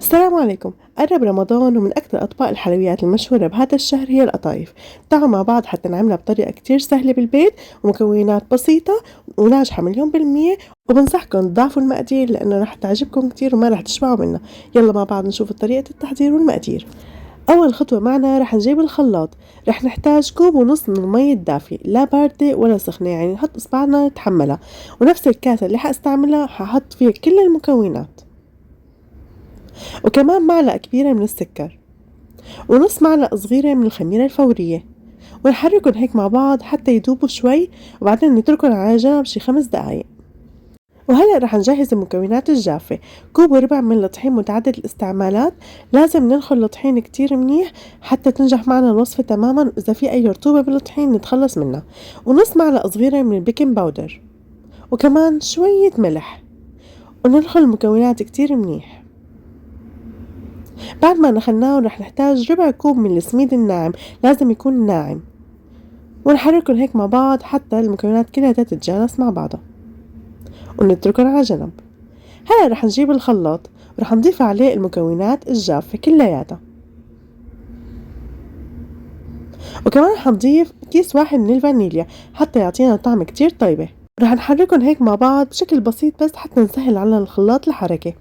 السلام عليكم. قرب رمضان ومن أكثر أطباق الحلويات المشهورة بهذا الشهر هي القطايف. تعالوا مع بعض حتى نعملها بطريقة كتير سهلة بالبيت ومكونات بسيطة وناجحة 1000000%. وبنصحكم تضاعفوا المقادير لأنه رح تعجبكم كتير وما رح تشبعوا منها. يلا مع بعض نشوف طريقة التحضير والمقادير. أول خطوة معنا رح نجيب الخلاط. رح نحتاج كوب ونص من المي الدافية، لا باردة ولا سخنة، يعني نحط إصبعنا نتحملها. ونفس الكاسة اللي حاستعملها ححط فيها كل المكونات، وكمان معلقة كبيرة من السكر، ونص معلقة صغيرة من الخميرة الفورية، ونحركن هيك مع بعض حتى يذوبوا شوي، وبعدين نتركن على جنب شي 5 دقايق. وهلأ رح نجهز المكونات الجافة. كوب وربع من الطحين متعدد الاستعمالات. لازم ننخل الطحين كتير منيح حتى تنجح معنا الوصفة تماما، إذا في أي رطوبة بالطحين نتخلص منها. ونص معلقة صغيرة من البيكنج باودر، وكمان شوية ملح، وننخل المكونات كتير منيح. بعد ما نخلناه رح نحتاج ربع كوب من السميد الناعم، لازم يكون ناعم، ونحركهم هيك مع بعض حتى المكونات كلها تتجانس مع بعضها ونتركهم على جنب. هلا رح نجيب الخلاط ورح نضيف عليه المكونات الجافة كلياتها، وكمان رح نضيف كيس واحد من الفانيليا حتى يعطينا طعم كتير طيبة. رح نحركهم هيك مع بعض بشكل بسيط بس حتى نسهل على الخلاط الحركة،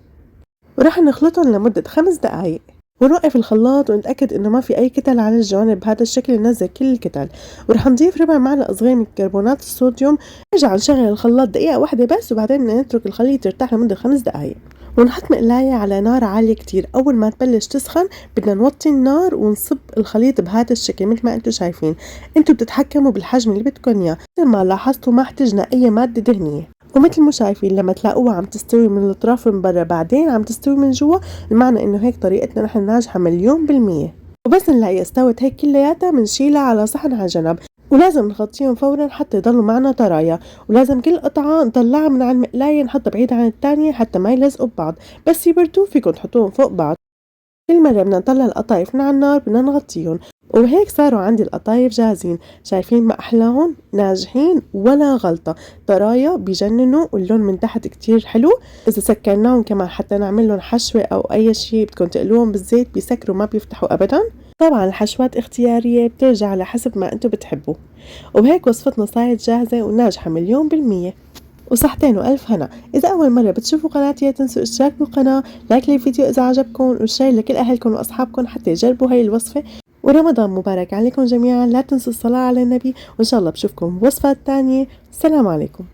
ورح نخلطهم لمدة 5 دقايق. ونوقف الخلاط ونتأكد انه ما في اي كتل على الجوانب، بهذا الشكل ننزل كل الكتل. ورح نضيف ربع معلقة صغيرة من كربونات الصوديوم. نرجع نشغل الخلاط دقيقة واحدة بس، وبعدين نترك الخليط يرتاح لمدة 5 دقايق. ونحط مقلاية على نار عالية كتير. أول ما تبلش تسخن بدنا نوطي النار ونصب الخليط بهذا الشكل مثل ما انتم شايفين. انتم بتتحكموا بالحجم اللي بدكم اياه. مثل ما لاحظتوا ما احتجنا أي مادة دهنية، ومثل ما شايفين لما تلاقوها عم تستوي من الأطراف من برا بعدين عم تستوي من جوا، المعنى إنه هيك طريقتنا نحن ناجحة 1000000%. وبس نلاقي استوت هيك كلياتها منشيلها على صحن على جنب، ولازم نغطيهم فورا حتى يضلوا معنا طرايا. ولازم كل قطعة نطلعها من على المقلاية نحطها بعيد عن التانية حتى ما يلزقوا ببعض. بس يبردوا فيكم تحطوهم فوق بعض. كل مرة بدنا نطلع القطايف من على النار بدنا نغطيهم. وهيك صاروا عندي القطايف جاهزين. شايفين ما أحلاهم؟ ناجحين ولا غلطة، طرايا بيجننوا، واللون من تحت كتير حلو. إذا سكرناهم كمان حتى نعمل لهم حشوة أو أي شي بدكم تقلوهم بالزيت بيسكروا ما بيفتحوا أبدا. طبعا الحشوات اختيارية بترجع على حسب ما انتو بتحبوا. وبهيك وصفتنا صارت جاهزة وناجحة 1000000%. وصحتين وألف هنا. إذا أول مرة بتشوفوا قناتي لا تنسوا اشتراك بالقناة، لايك للفيديو إذا عجبكم، وشير لكل أهلكم وأصحابكم حتى يجربوا هاي الوصفة. ورمضان مبارك عليكم جميعا. لا تنسوا الصلاة على النبي، وإن شاء الله بشوفكم بوصفات تانية. السلام عليكم.